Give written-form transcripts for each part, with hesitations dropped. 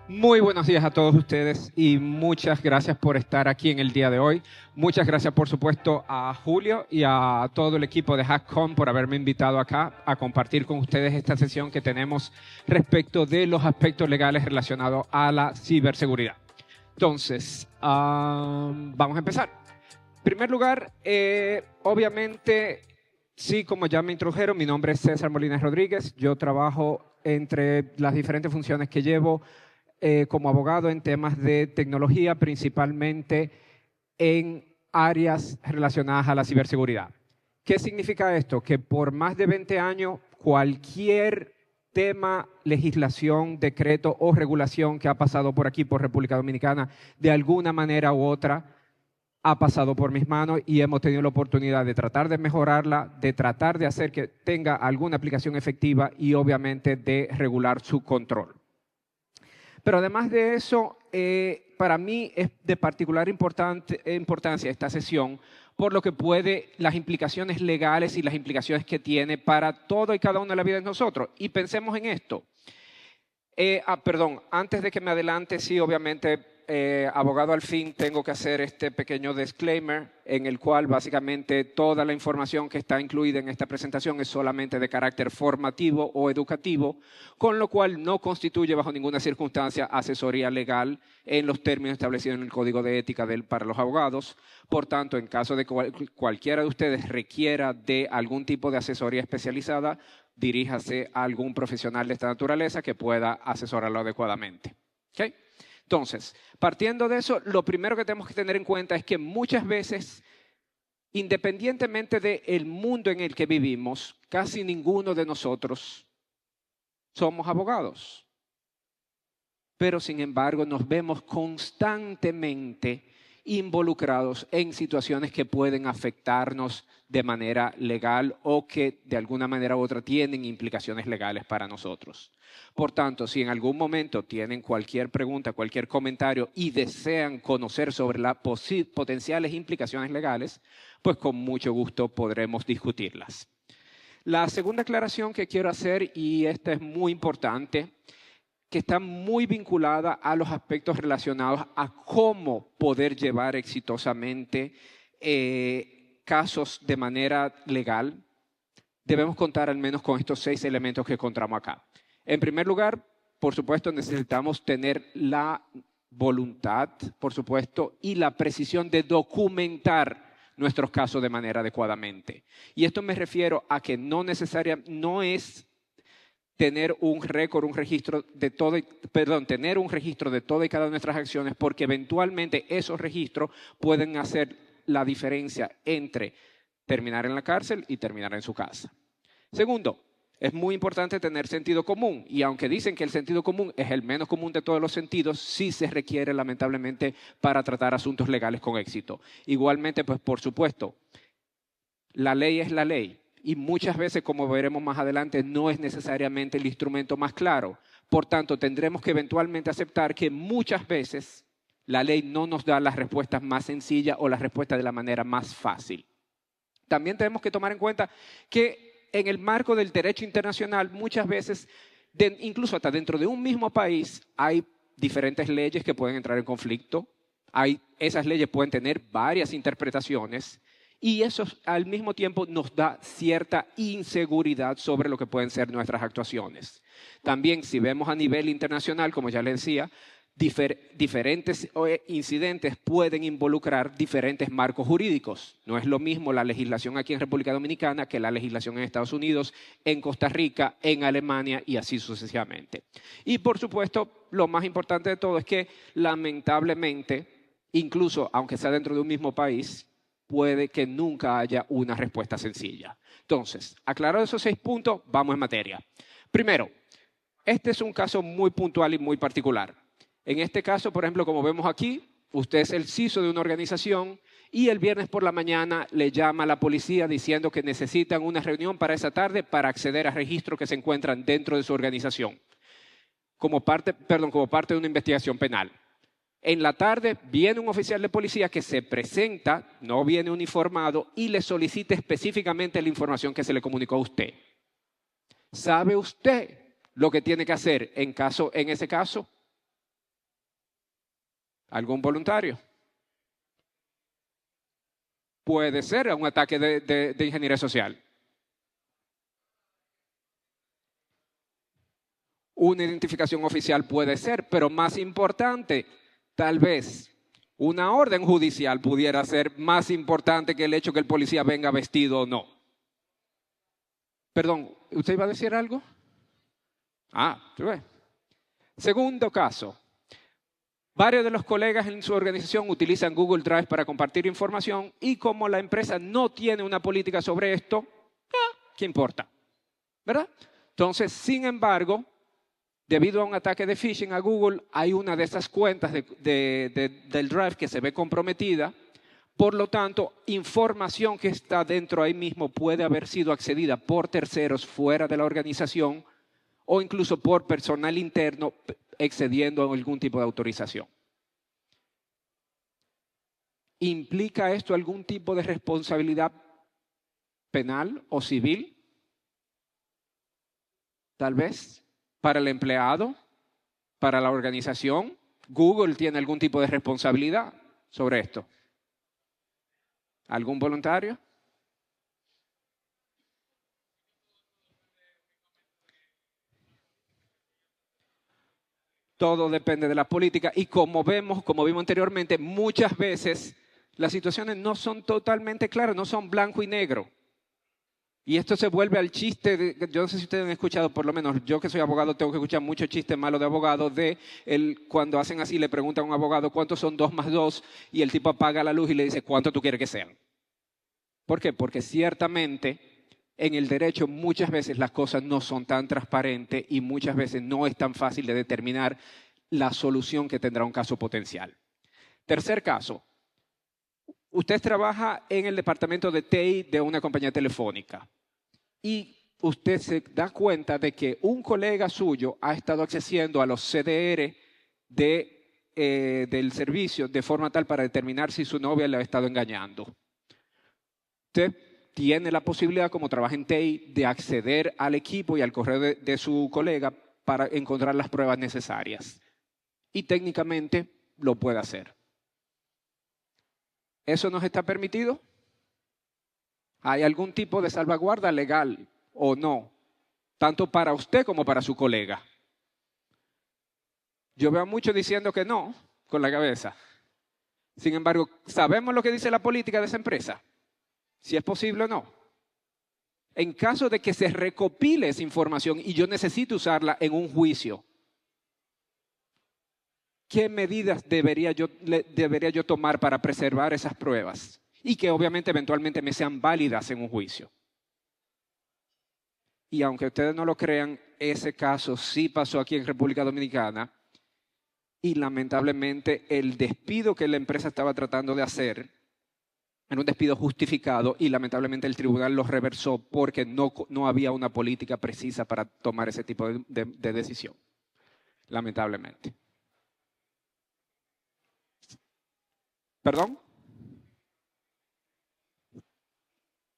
Muy buenos días a todos ustedes y muchas gracias por estar aquí en el día de hoy. Muchas gracias, por supuesto, a Julio y a todo el equipo de HackCon por haberme invitado acá a compartir con ustedes esta sesión que tenemos respecto de los aspectos legales relacionados a la ciberseguridad. Entonces, vamos a empezar. En primer lugar, obviamente, sí, como ya me introdujeron, mi nombre es César Molina Rodríguez. Yo trabajo entre las diferentes funciones que llevo como abogado en temas de tecnología, principalmente en áreas relacionadas a la ciberseguridad. ¿Qué significa esto? Que por más de 20 años, cualquier tema, legislación, decreto o regulación que ha pasado por aquí, por República Dominicana, de alguna manera u otra, ha pasado por mis manos y hemos tenido la oportunidad de tratar de mejorarla, de tratar de hacer que tenga alguna aplicación efectiva y obviamente de regular su control. Pero además de eso, para mí es de particular importancia esta sesión por lo que puede, las implicaciones legales y las implicaciones que tiene para todo y cada una de la vida de nosotros. Y pensemos en esto. Perdón, antes de que me adelante, sí, obviamente, abogado al fin, tengo que hacer este pequeño disclaimer en el cual básicamente toda la información que está incluida en esta presentación es solamente de carácter formativo o educativo, con lo cual no constituye bajo ninguna circunstancia asesoría legal en los términos establecidos en el Código de Ética para los abogados. Por tanto, en caso de que cualquiera de ustedes requiera de algún tipo de asesoría especializada, diríjase a algún profesional de esta naturaleza que pueda asesorarlo adecuadamente. ¿Okay? Entonces, partiendo de eso, lo primero que tenemos que tener en cuenta es que muchas veces, independientemente del mundo en el que vivimos, casi ninguno de nosotros somos abogados. Pero, sin embargo, nos vemos constantemente involucrados en situaciones que pueden afectarnos de manera legal o que de alguna manera u otra tienen implicaciones legales para nosotros. Por tanto, si en algún momento tienen cualquier pregunta, cualquier comentario y desean conocer sobre las potenciales implicaciones legales, pues con mucho gusto podremos discutirlas. La segunda aclaración que quiero hacer, y esta es muy importante, que está muy vinculada a los aspectos relacionados a cómo poder llevar exitosamente casos de manera legal, debemos contar al menos con estos 6 elementos que encontramos acá. En primer lugar, por supuesto, necesitamos tener la voluntad, por supuesto, y la precisión de documentar nuestros casos de manera adecuadamente. Y esto me refiero a que no es tener un récord, un registro de todo, tener un registro de toda y cada una de nuestras acciones, porque eventualmente esos registros pueden hacer la diferencia entre terminar en la cárcel y terminar en su casa. Segundo, es muy importante tener sentido común, y aunque dicen que el sentido común es el menos común de todos los sentidos, sí se requiere lamentablemente para tratar asuntos legales con éxito. Igualmente, pues por supuesto, la ley es la ley. Y muchas veces, como veremos más adelante, no es necesariamente el instrumento más claro. Por tanto, tendremos que eventualmente aceptar que muchas veces la ley no nos da las respuestas más sencillas o las respuestas de la manera más fácil. También tenemos que tomar en cuenta que en el marco del derecho internacional, muchas veces, incluso hasta dentro de un mismo país, hay diferentes leyes que pueden entrar en conflicto. Esas leyes pueden tener varias interpretaciones. Y eso al mismo tiempo nos da cierta inseguridad sobre lo que pueden ser nuestras actuaciones. También si vemos a nivel internacional, como ya les decía, diferentes incidentes pueden involucrar diferentes marcos jurídicos. No es lo mismo la legislación aquí en República Dominicana que la legislación en Estados Unidos, en Costa Rica, en Alemania y así sucesivamente. Y por supuesto, lo más importante de todo es que lamentablemente, incluso aunque sea dentro de un mismo país, puede que nunca haya una respuesta sencilla. Entonces, aclarados esos 6 puntos, vamos en materia. Primero, este es un caso muy puntual y muy particular. En este caso, por ejemplo, como vemos aquí, usted es el CISO de una organización y el viernes por la mañana le llama a la policía diciendo que necesitan una reunión para esa tarde para acceder a registros que se encuentran dentro de su organización, como parte de una investigación penal. En la tarde viene un oficial de policía que se presenta, no viene uniformado, y le solicita específicamente la información que se le comunicó a usted. ¿Sabe usted lo que tiene que hacer en ese caso? ¿Algún voluntario? Puede ser un ataque de ingeniería social. Una identificación oficial puede ser, pero más importante, tal vez una orden judicial pudiera ser más importante que el hecho que el policía venga vestido o no. Perdón, ¿usted iba a decir algo? ¿Sí ve? Segundo caso. Varios de los colegas en su organización utilizan Google Drive para compartir información y como la empresa no tiene una política sobre esto, ¿qué importa? ¿Verdad? Entonces, sin embargo, debido a un ataque de phishing a Google, hay una de esas cuentas del Drive que se ve comprometida. Por lo tanto, información que está dentro ahí mismo puede haber sido accedida por terceros fuera de la organización o incluso por personal interno excediendo algún tipo de autorización. ¿Implica esto algún tipo de responsabilidad penal o civil? Tal vez. ¿Para el empleado? ¿Para la organización? ¿Google tiene algún tipo de responsabilidad sobre esto? ¿Algún voluntario? Todo depende de la política y como vimos anteriormente, muchas veces las situaciones no son totalmente claras, no son blanco y negro. Y esto se vuelve al chiste, yo no sé si ustedes han escuchado, por lo menos yo que soy abogado tengo que escuchar muchos chistes malos de abogados cuando hacen así le preguntan a un abogado cuántos son 2 más 2 y el tipo apaga la luz y le dice cuánto tú quieres que sean. ¿Por qué? Porque ciertamente en el derecho muchas veces las cosas no son tan transparentes y muchas veces no es tan fácil de determinar la solución que tendrá un caso potencial. Tercer caso. Usted trabaja en el departamento de TI de una compañía telefónica y usted se da cuenta de que un colega suyo ha estado accediendo a los CDR del servicio de forma tal para determinar si su novia le ha estado engañando. Usted tiene la posibilidad, como trabaja en TI, de acceder al equipo y al correo de su colega para encontrar las pruebas necesarias. Y técnicamente lo puede hacer. ¿Eso nos está permitido? ¿Hay algún tipo de salvaguarda legal o no? Tanto para usted como para su colega. Yo veo a muchos diciendo que no, con la cabeza. Sin embargo, ¿sabemos lo que dice la política de esa empresa? Si es posible o no. En caso de que se recopile esa información y yo necesite usarla en un juicio, ¿qué medidas debería yo tomar para preservar esas pruebas? Y que obviamente eventualmente me sean válidas en un juicio. Y aunque ustedes no lo crean, ese caso sí pasó aquí en República Dominicana y lamentablemente el despido que la empresa estaba tratando de hacer era un despido justificado y lamentablemente el tribunal lo reversó porque no había una política precisa para tomar ese tipo de decisión. Lamentablemente. ¿Perdón?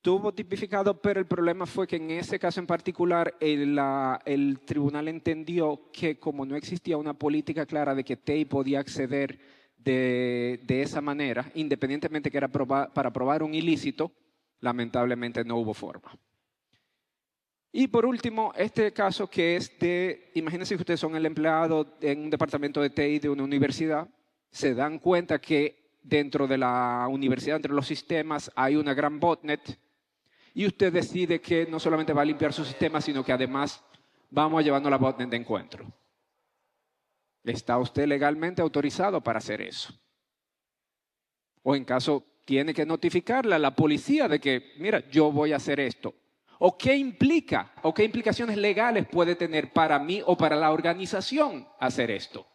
Tuvo tipificado, pero el problema fue que en ese caso en particular el tribunal entendió que como no existía una política clara de que TEI podía acceder de esa manera, independientemente que era para probar un ilícito, lamentablemente no hubo forma. Y por último, este caso que es imagínense que ustedes son el empleado en un departamento de TEI de una universidad, se dan cuenta que dentro de la universidad, entre los sistemas, hay una gran botnet y usted decide que no solamente va a limpiar su sistema, sino que además vamos llevando la botnet de encuentro. ¿Está usted legalmente autorizado para hacer eso? O en caso, tiene que notificarle a la policía de que, mira, yo voy a hacer esto. ¿O qué implica? ¿O qué implicaciones legales puede tener para mí o para la organización hacer esto?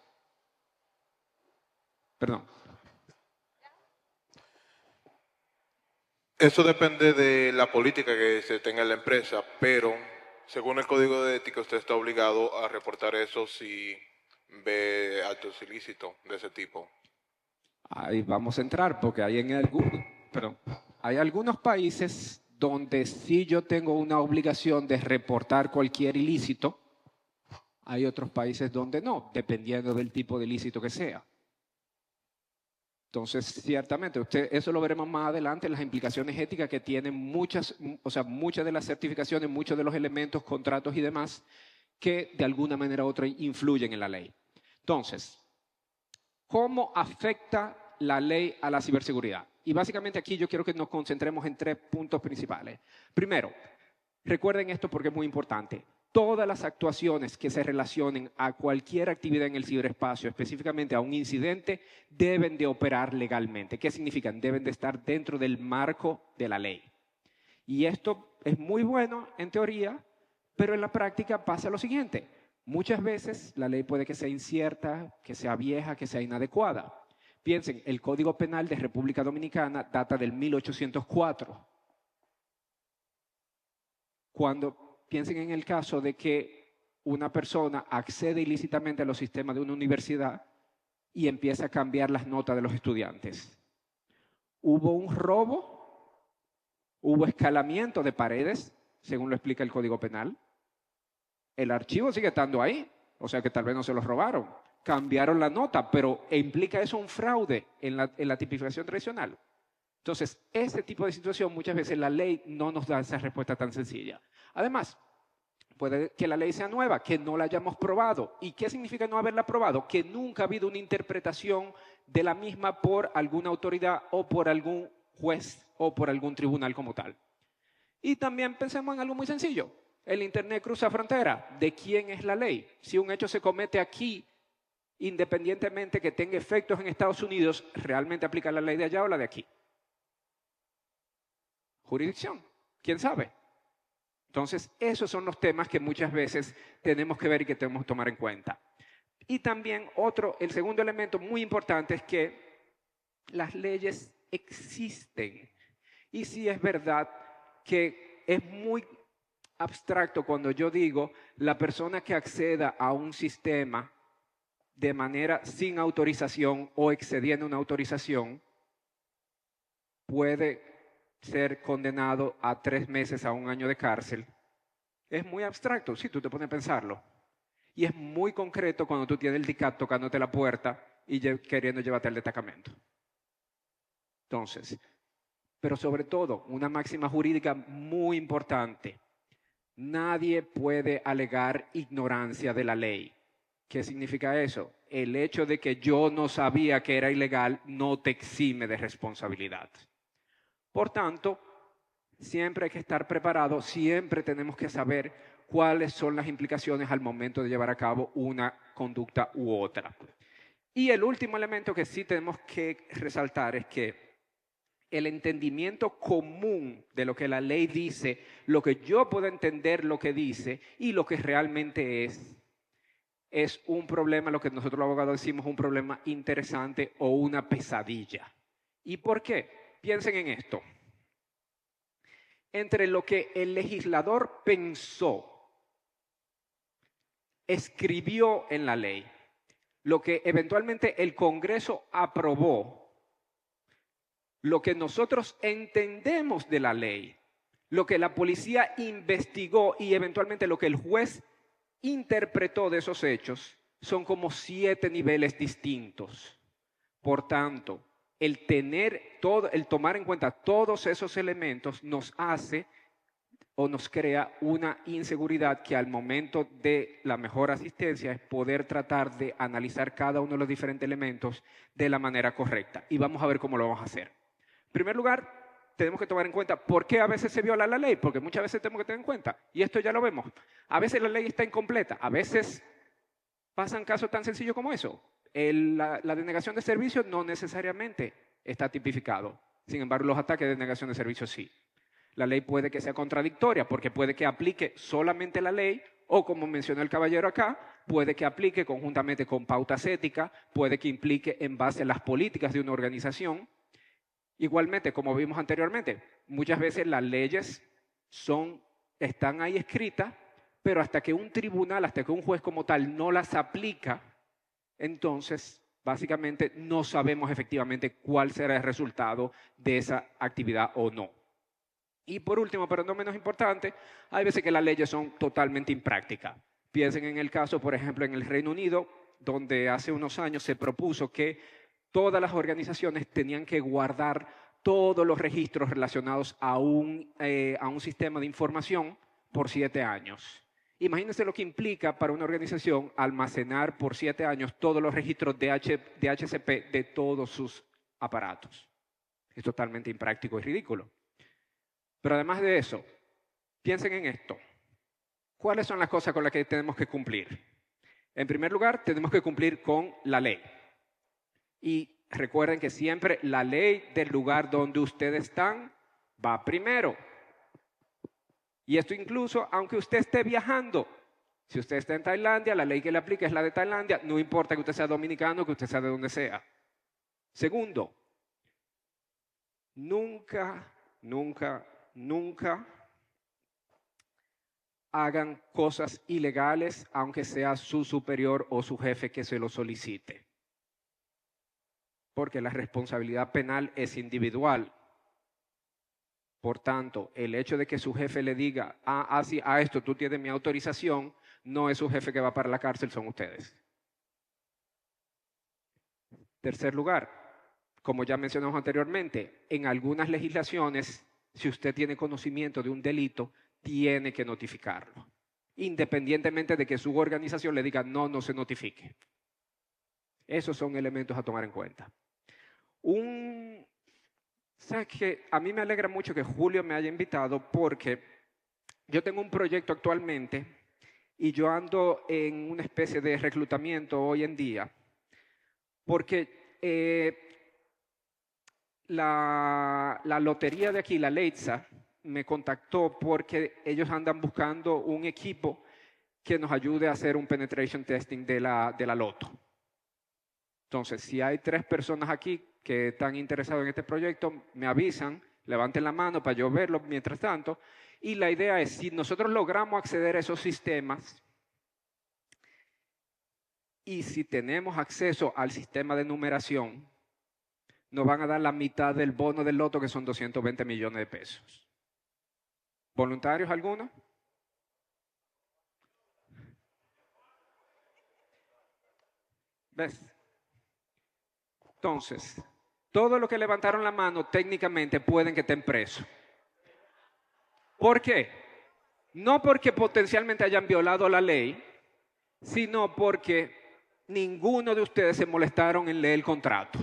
Perdón. Eso depende de la política que se tenga en la empresa, pero según el código de ética usted está obligado a reportar eso si ve actos ilícitos de ese tipo. Ahí vamos a entrar porque hay algunos países donde sí yo tengo una obligación de reportar cualquier ilícito. Hay otros países donde no, dependiendo del tipo de ilícito que sea. Entonces, ciertamente, eso lo veremos más adelante, las implicaciones éticas que tienen muchas de las certificaciones, muchos de los elementos, contratos y demás, que de alguna manera u otra influyen en la ley. Entonces, ¿cómo afecta la ley a la ciberseguridad? Y básicamente aquí yo quiero que nos concentremos en 3 puntos principales. Primero, recuerden esto porque es muy importante. Todas las actuaciones que se relacionen a cualquier actividad en el ciberespacio, específicamente a un incidente, deben de operar legalmente. ¿Qué significan? Deben de estar dentro del marco de la ley. Y esto es muy bueno en teoría, pero en la práctica pasa lo siguiente. Muchas veces la ley puede que sea incierta, que sea vieja, que sea inadecuada. Piensen, el Código Penal de República Dominicana data del 1804. Piensen en el caso de que una persona accede ilícitamente a los sistemas de una universidad y empieza a cambiar las notas de los estudiantes. Hubo un robo, hubo escalamiento de paredes, según lo explica el Código Penal. El archivo sigue estando ahí, o sea que tal vez no se los robaron. Cambiaron la nota, pero ¿implica eso un fraude en la tipificación tradicional? Entonces, ese tipo de situación muchas veces la ley no nos da esa respuesta tan sencilla. Además, puede que la ley sea nueva, que no la hayamos probado. ¿Y qué significa no haberla probado? Que nunca ha habido una interpretación de la misma por alguna autoridad o por algún juez o por algún tribunal como tal. Y también pensemos en algo muy sencillo. El Internet cruza frontera. ¿De quién es la ley? Si un hecho se comete aquí, independientemente que tenga efectos en Estados Unidos, ¿realmente aplica la ley de allá o la de aquí? Jurisdicción, ¿quién sabe? Entonces, esos son los temas que muchas veces tenemos que ver y que tenemos que tomar en cuenta. Y también el segundo elemento muy importante es que las leyes existen. Y sí es verdad que es muy abstracto cuando yo digo la persona que acceda a un sistema de manera sin autorización o excediendo una autorización puede ser condenado a 3 meses a 1 año de cárcel. Es muy abstracto, sí, tú te pones a pensarlo. Y es muy concreto cuando tú tienes el DICAT tocándote la puerta y queriendo llevarte al destacamento. Entonces, pero sobre todo, una máxima jurídica muy importante. Nadie puede alegar ignorancia de la ley. ¿Qué significa eso? El hecho de que yo no sabía que era ilegal no te exime de responsabilidad. Por tanto, siempre hay que estar preparado, siempre tenemos que saber cuáles son las implicaciones al momento de llevar a cabo una conducta u otra. Y el último elemento que sí tenemos que resaltar es que el entendimiento común de lo que la ley dice, lo que yo puedo entender lo que dice y lo que realmente es un problema, lo que nosotros los abogados decimos, un problema interesante o una pesadilla. ¿Y por qué? Piensen en esto. Entre lo que el legislador pensó, escribió en la ley, lo que eventualmente el Congreso aprobó, lo que nosotros entendemos de la ley, lo que la policía investigó y eventualmente lo que el juez interpretó de esos hechos, son como 7 niveles distintos. Por tanto, el tomar en cuenta todos esos elementos nos hace o nos crea una inseguridad que al momento de la mejor asistencia es poder tratar de analizar cada uno de los diferentes elementos de la manera correcta. Y vamos a ver cómo lo vamos a hacer. En primer lugar, tenemos que tomar en cuenta por qué a veces se viola la ley, porque muchas veces tenemos que tener en cuenta, y esto ya lo vemos, a veces la ley está incompleta, a veces pasan casos tan sencillos como eso. La denegación de servicios no necesariamente está tipificado. Sin embargo, los ataques de denegación de servicios sí. La ley puede que sea contradictoria porque puede que aplique solamente la ley o, como mencionó el caballero acá, puede que aplique conjuntamente con pautas éticas, puede que implique en base a las políticas de una organización. Igualmente, como vimos anteriormente, muchas veces las leyes están ahí escritas, pero hasta que un tribunal, hasta que un juez como tal no las aplica, entonces, básicamente, no sabemos efectivamente cuál será el resultado de esa actividad o no. Y por último, pero no menos importante, hay veces que las leyes son totalmente imprácticas. Piensen en el caso, por ejemplo, en el Reino Unido, donde hace unos años se propuso que todas las organizaciones tenían que guardar todos los registros relacionados a un sistema de información por 7 años. Imagínense lo que implica para una organización almacenar por 7 años todos los registros de DHCP de todos sus aparatos. Es totalmente impráctico y ridículo. Pero además de eso, piensen en esto. ¿Cuáles son las cosas con las que tenemos que cumplir? En primer lugar, tenemos que cumplir con la ley. Y recuerden que siempre la ley del lugar donde ustedes están va primero. Y esto incluso aunque usted esté viajando. Si usted está en Tailandia, la ley que le aplica es la de Tailandia. No importa que usted sea dominicano, que usted sea de donde sea. Segundo, nunca hagan cosas ilegales aunque sea su superior o su jefe que se lo solicite. Porque la responsabilidad penal es individual. Por tanto, el hecho de que su jefe le diga, a esto tú tienes mi autorización, no es su jefe que va para la cárcel, son ustedes. Tercer lugar, como ya mencionamos anteriormente, en algunas legislaciones, si usted tiene conocimiento de un delito, tiene que notificarlo, independientemente de que su organización le diga no se notifique. Esos son elementos a tomar en cuenta. ¿Sabes qué? A mí me alegra mucho que Julio me haya invitado porque yo tengo un proyecto actualmente y yo ando en una especie de reclutamiento hoy en día porque la lotería de aquí, la Leitza, me contactó porque ellos andan buscando un equipo que nos ayude a hacer un penetration testing de la loto. Entonces, si hay 3 personas aquí que están interesados en este proyecto, me avisan, levanten la mano para yo verlo mientras tanto. Y la idea es, si nosotros logramos acceder a esos sistemas y si tenemos acceso al sistema de numeración, nos van a dar la mitad del bono del loto, que son 220 millones de pesos. ¿Voluntarios algunos? ¿Ves? Entonces, todos los que levantaron la mano técnicamente pueden que estén presos. ¿Por qué? No porque potencialmente hayan violado la ley, sino porque ninguno de ustedes se molestaron en leer el contrato.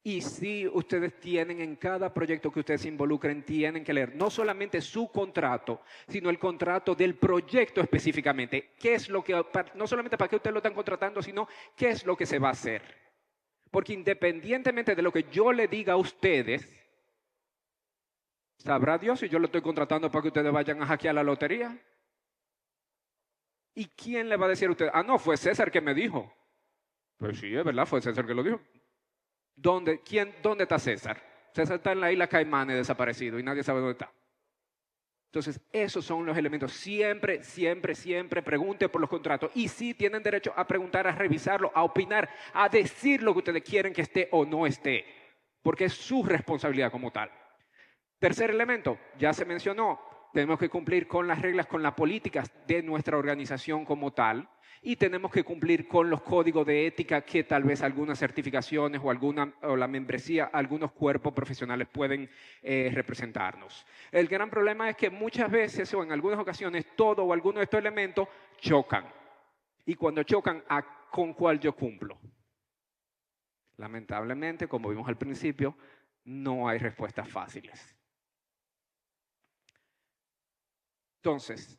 Y si ustedes tienen en cada proyecto que ustedes se involucren, tienen que leer no solamente su contrato, sino el contrato del proyecto específicamente. ¿Qué es lo que, no solamente para qué ustedes lo están contratando, sino qué es lo que se va a hacer? Porque independientemente de lo que yo le diga a ustedes, ¿sabrá Dios si yo lo estoy contratando para que ustedes vayan a hackear la lotería? ¿Y quién le va a decir a ustedes? No, fue César que me dijo. Pues sí, es verdad, fue César que lo dijo. ¿Dónde está César? César está en la isla Caimanes desaparecido y nadie sabe dónde está. Entonces, esos son los elementos. Siempre pregunten por los contratos. Y sí tienen derecho a preguntar, a revisarlo, a opinar, a decir lo que ustedes quieren que esté o no esté. Porque es su responsabilidad como tal. Tercer elemento, ya se mencionó, tenemos que cumplir con las reglas, con las políticas de nuestra organización como tal. Y tenemos que cumplir con los códigos de ética que tal vez algunas certificaciones o la membresía, algunos cuerpos profesionales pueden representarnos. El gran problema es que muchas veces o en algunas ocasiones todo o alguno de estos elementos chocan. Y cuando chocan, ¿con cuál yo cumplo? Lamentablemente, como vimos al principio, no hay respuestas fáciles. Entonces,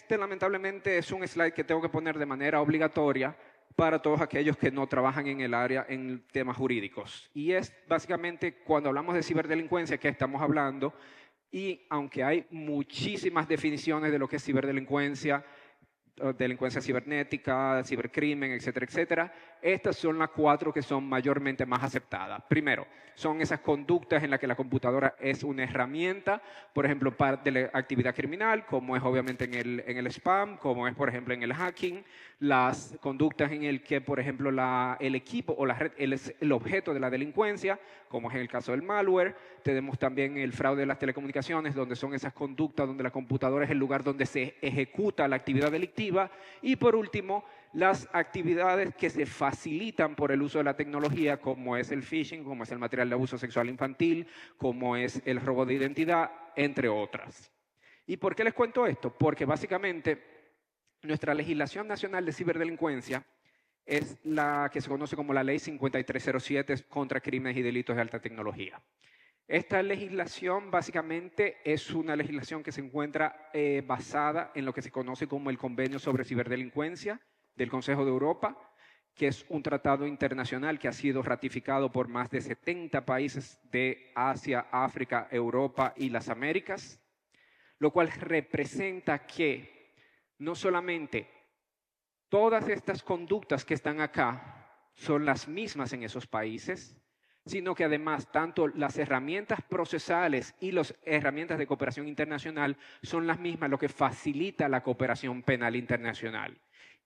lamentablemente es un slide que tengo que poner de manera obligatoria para todos aquellos que no trabajan en el área en temas jurídicos. Y es básicamente cuando hablamos de ciberdelincuencia que estamos hablando, y aunque hay muchísimas definiciones de lo que es ciberdelincuencia, delincuencia cibernética, cibercrimen, etcétera, etcétera, estas son las 4 que son mayormente más aceptadas. Primero, son esas conductas en las que la computadora es una herramienta, por ejemplo, de la actividad criminal, como es obviamente en el spam, como es, por ejemplo, en el hacking, las conductas en el que, por ejemplo, el equipo o la red es el objeto de la delincuencia, como es en el caso del malware. Tenemos también el fraude de las telecomunicaciones, donde son esas conductas donde la computadora es el lugar donde se ejecuta la actividad delictiva. Y por último, las actividades que se facilitan por el uso de la tecnología, como es el phishing, como es el material de abuso sexual infantil, como es el robo de identidad, entre otras. ¿Y por qué les cuento esto? Porque básicamente nuestra legislación nacional de ciberdelincuencia es la que se conoce como la Ley 5307 contra crímenes y delitos de alta tecnología. Esta legislación básicamente es una legislación que se encuentra basada en lo que se conoce como el Convenio sobre Ciberdelincuencia del Consejo de Europa, que es un tratado internacional que ha sido ratificado por más de 70 países de Asia, África, Europa y las Américas, lo cual representa que no solamente todas estas conductas que están acá son las mismas en esos países, sino que además tanto las herramientas procesales y las herramientas de cooperación internacional son las mismas, lo que facilita la cooperación penal internacional.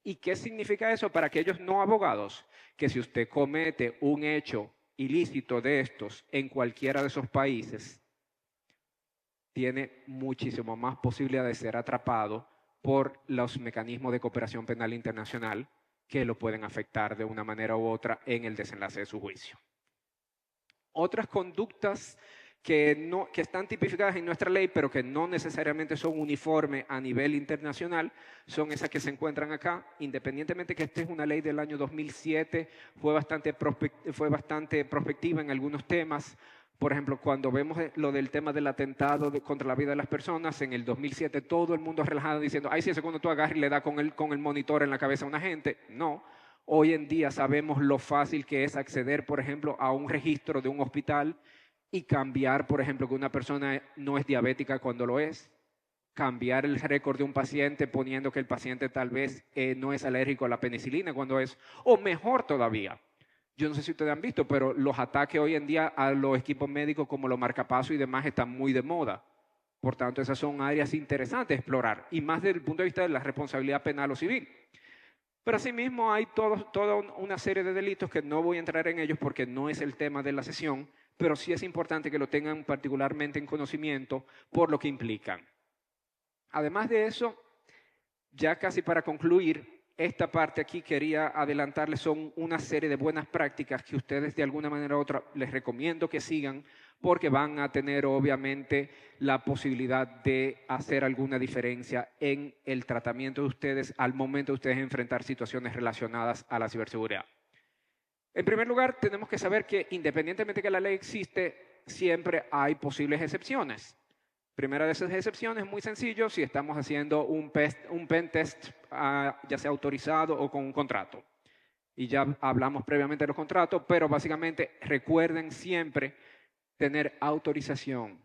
¿Y qué significa eso para aquellos no abogados? Que si usted comete un hecho ilícito de estos en cualquiera de esos países, tiene muchísimo más posibilidad de ser atrapado por los mecanismos de cooperación penal internacional que lo pueden afectar de una manera u otra en el desenlace de su juicio. Otras conductas que están tipificadas en nuestra ley, pero que no necesariamente son uniformes a nivel internacional, son esas que se encuentran acá. Independientemente que esta es una ley del año 2007, fue bastante prospectiva en algunos temas. Por ejemplo, cuando vemos lo del tema del atentado contra la vida de las personas, en el 2007 todo el mundo relajado diciendo, ay, si ese cuando tú agarras y le das con el monitor en la cabeza a una gente. No. Hoy en día sabemos lo fácil que es acceder, por ejemplo, a un registro de un hospital y cambiar, por ejemplo, que una persona no es diabética cuando lo es. Cambiar el récord de un paciente poniendo que el paciente tal vez no es alérgico a la penicilina cuando es. O mejor todavía, yo no sé si ustedes han visto, pero los ataques hoy en día a los equipos médicos como los marcapasos y demás están muy de moda. Por tanto, esas son áreas interesantes de explorar y más desde el punto de vista de la responsabilidad penal o civil. Pero asimismo hay toda una serie de delitos que no voy a entrar en ellos porque no es el tema de la sesión, pero sí es importante que lo tengan particularmente en conocimiento por lo que implican. Además de eso, ya casi para concluir, esta parte aquí quería adelantarles son una serie de buenas prácticas que ustedes de alguna manera u otra les recomiendo que sigan porque van a tener obviamente la posibilidad de hacer alguna diferencia en el tratamiento de ustedes al momento de ustedes enfrentar situaciones relacionadas a la ciberseguridad. En primer lugar, tenemos que saber que independientemente de que la ley existe, siempre hay posibles excepciones. Primera de esas excepciones, muy sencillo, si estamos haciendo un pen test, ya sea autorizado o con un contrato. Y ya hablamos previamente de los contratos, pero básicamente recuerden siempre tener autorización.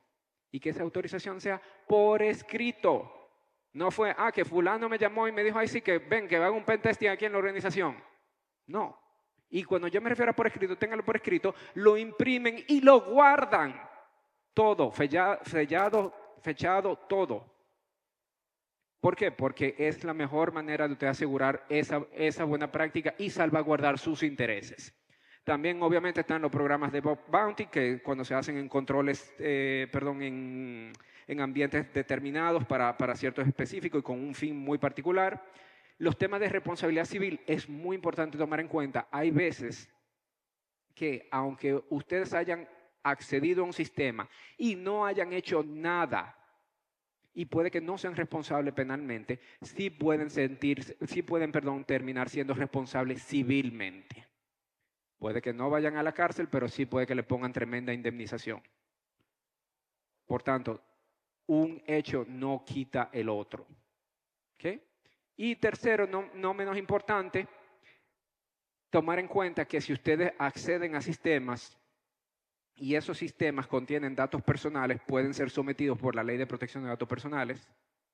Y que esa autorización sea por escrito. No fue, que fulano me llamó y me dijo, ay sí, que ven, que haga un pen testing aquí en la organización. No. Y cuando yo me refiero a por escrito, ténganlo por escrito, lo imprimen y lo guardan. Todo, fechado, todo. ¿Por qué? Porque es la mejor manera de usted asegurar esa buena práctica y salvaguardar sus intereses. También obviamente están los programas de Bug Bounty, que cuando se hacen en controles, en ambientes determinados para ciertos específicos y con un fin muy particular. Los temas de responsabilidad civil es muy importante tomar en cuenta. Hay veces que aunque ustedes hayan accedido a un sistema y no hayan hecho nada, y puede que no sean responsables penalmente, sí pueden terminar siendo responsables civilmente. Puede que no vayan a la cárcel, pero sí puede que le pongan tremenda indemnización. Por tanto, un hecho no quita el otro. ¿Okay? Y tercero, no menos importante, tomar en cuenta que si ustedes acceden a sistemas y esos sistemas contienen datos personales, pueden ser sometidos por la Ley de Protección de Datos Personales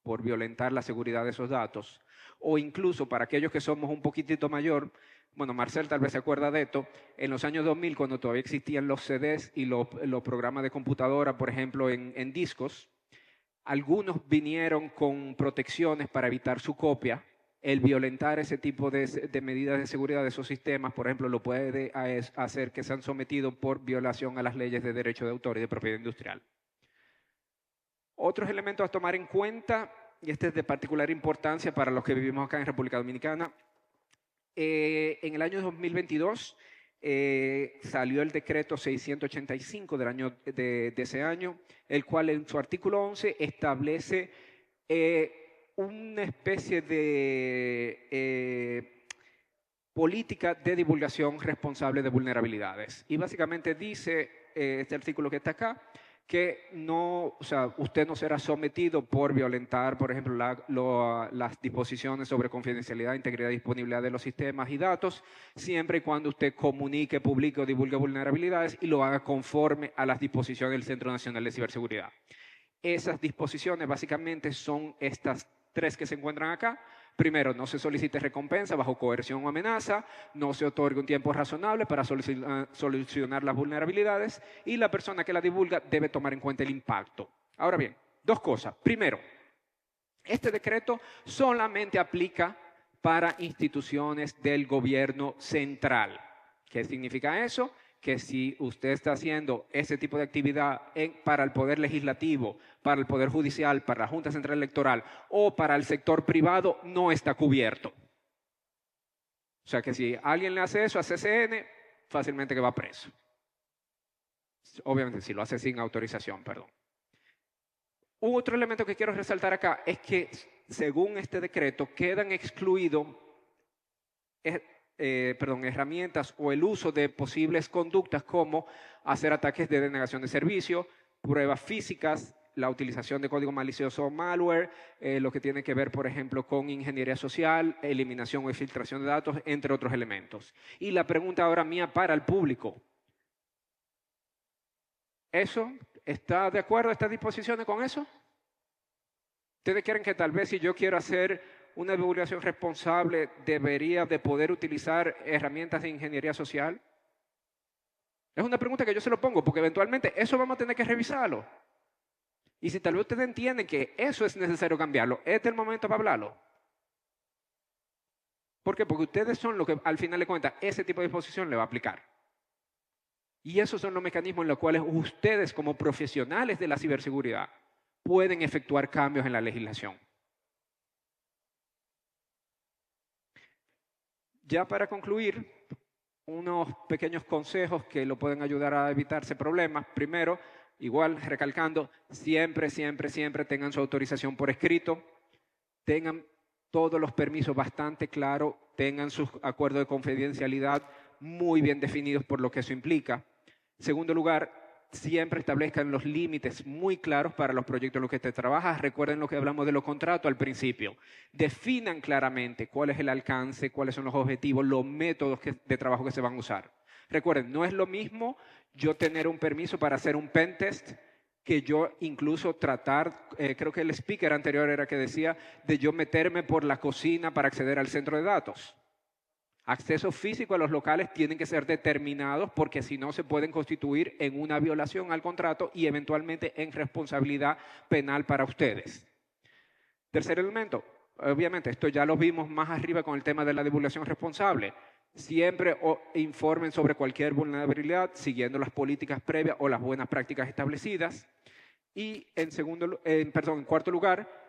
por violentar la seguridad de esos datos, o incluso para aquellos que somos un poquitito mayor, bueno, Marcel tal vez se acuerda de esto, en los años 2000, cuando todavía existían los CDs y los programas de computadora, por ejemplo, en discos, algunos vinieron con protecciones para evitar su copia. El violentar ese tipo de medidas de seguridad de esos sistemas, por ejemplo, lo puede hacer que sean sometidos por violación a las leyes de derecho de autor y de propiedad industrial. Otros elementos a tomar en cuenta, y este es de particular importancia para los que vivimos acá en República Dominicana, En el año 2022 salió el decreto 685 del año, de ese año, el cual en su artículo 11 establece una especie de política de divulgación responsable de vulnerabilidades. Y básicamente dice este artículo que está acá, que no, o sea, usted no será sometido por violentar, por ejemplo, las disposiciones sobre confidencialidad, integridad y disponibilidad de los sistemas y datos, siempre y cuando usted comunique, publique o divulgue vulnerabilidades y lo haga conforme a las disposiciones del Centro Nacional de Ciberseguridad. Esas disposiciones básicamente son estas tres que se encuentran acá. Primero, no se solicite recompensa bajo coerción o amenaza, no se otorgue un tiempo razonable para solucionar las vulnerabilidades y la persona que la divulga debe tomar en cuenta el impacto. Ahora bien, dos cosas. Primero, este decreto solamente aplica para instituciones del gobierno central. ¿Qué significa eso? Que si usted está haciendo ese tipo de actividad para el Poder Legislativo, para el Poder Judicial, para la Junta Central Electoral o para el sector privado, no está cubierto. O sea que si alguien le hace eso a CCN, fácilmente que va preso. Obviamente si lo hace sin autorización, perdón. Otro elemento que quiero resaltar acá es que según este decreto quedan excluidos herramientas o el uso de posibles conductas como hacer ataques de denegación de servicio, pruebas físicas, la utilización de código malicioso o malware, lo que tiene que ver, por ejemplo, con ingeniería social, eliminación o filtración de datos, entre otros elementos. Y la pregunta ahora mía para el público. ¿Eso está de acuerdo estas disposiciones con eso? ¿Ustedes quieren que tal vez si yo quiero hacer una divulgación responsable debería de poder utilizar herramientas de ingeniería social? Es una pregunta que yo se lo pongo porque eventualmente eso vamos a tener que revisarlo. Y si tal vez ustedes entienden que eso es necesario cambiarlo, este es el momento para hablarlo. ¿Por qué? Porque ustedes son los que al final de cuentas ese tipo de disposición le va a aplicar. Y esos son los mecanismos en los cuales ustedes como profesionales de la ciberseguridad pueden efectuar cambios en la legislación. Ya para concluir, unos pequeños consejos que lo pueden ayudar a evitarse problemas. Primero, igual recalcando, siempre tengan su autorización por escrito, tengan todos los permisos bastante claros, tengan sus acuerdos de confidencialidad muy bien definidos por lo que eso implica. Segundo lugar, siempre establezcan los límites muy claros para los proyectos en los que usted trabaja. Recuerden lo que hablamos de los contratos al principio. Definan claramente cuál es el alcance, cuáles son los objetivos, los métodos de trabajo que se van a usar. Recuerden, no es lo mismo yo tener un permiso para hacer un pentest que yo incluso tratar, creo que el speaker anterior era que decía, de yo meterme por la cocina para acceder al centro de datos. Acceso físico a los locales tienen que ser determinados porque si no se pueden constituir en una violación al contrato y eventualmente en responsabilidad penal para ustedes. Tercer elemento, obviamente esto ya lo vimos más arriba con el tema de la divulgación responsable. Siempre informen sobre cualquier vulnerabilidad siguiendo las políticas previas o las buenas prácticas establecidas. Y en cuarto lugar,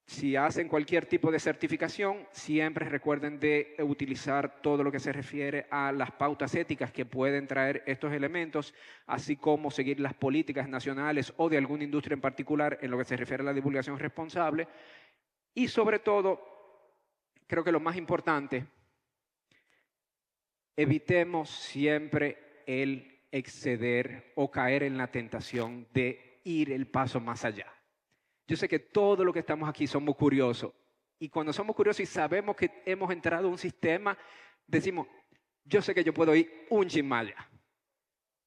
si hacen cualquier tipo de certificación, siempre recuerden de utilizar todo lo que se refiere a las pautas éticas que pueden traer estos elementos, así como seguir las políticas nacionales o de alguna industria en particular en lo que se refiere a la divulgación responsable. Y sobre todo, creo que lo más importante, evitemos siempre el exceder o caer en la tentación de ir el paso más allá. Yo sé que todo lo que estamos aquí somos curiosos. Y cuando somos curiosos y sabemos que hemos entrado a un sistema, decimos, yo sé que yo puedo ir un chin más allá.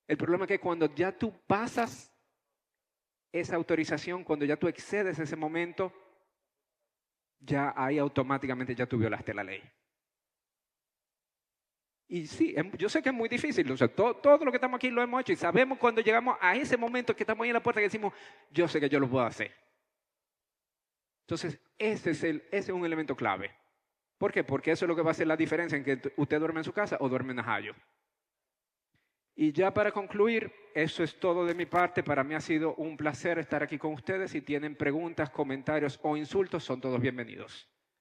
El problema es que cuando ya tú pasas esa autorización, cuando ya tú excedes ese momento, ya ahí automáticamente ya tú violaste la ley. Y sí, yo sé que es muy difícil, o sea, todo lo que estamos aquí lo hemos hecho y sabemos cuando llegamos a ese momento que estamos ahí en la puerta que decimos, yo sé que yo lo puedo hacer. Entonces, ese es un elemento clave. ¿Por qué? Porque eso es lo que va a hacer la diferencia en que usted duerme en su casa o duerme en Ajayo. Y ya para concluir, eso es todo de mi parte. Para mí ha sido un placer estar aquí con ustedes. Si tienen preguntas, comentarios o insultos, son todos bienvenidos.